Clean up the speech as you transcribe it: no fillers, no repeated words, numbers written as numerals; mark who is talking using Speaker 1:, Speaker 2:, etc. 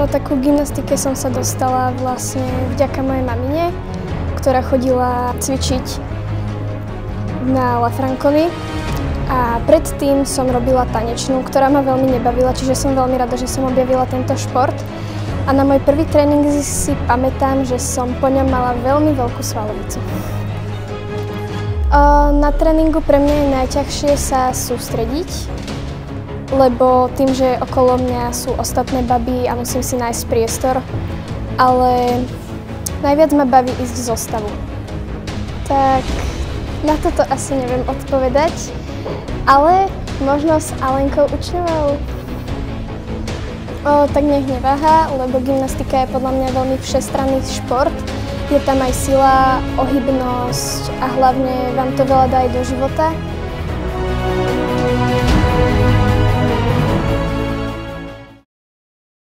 Speaker 1: tak ku gymnastike som sa dostala vlastne vďaka mojej mamine, ktorá chodila cvičiť na Lafrancovi. A predtým som robila tanečnú, ktorá ma veľmi nebavila, čiže som veľmi rada, že som objavila tento šport. A na môj prvý tréning si pamätám, že som po ňom mala veľmi veľkú svalovicu. Na tréningu pre mňa je najťažšie sa sústrediť, lebo tým, že okolo mňa sú ostatné baby a musím si nájsť priestor, ale najviac ma baví ísť z zostavu. Tak na toto asi neviem odpovedať, ale možno s Alenkou Učňovou. Tak nech neváha, lebo gymnastika je podľa mňa veľmi všestranný šport. Je tam aj sila, ohybnosť a hlavne vám to veľa dá aj do života.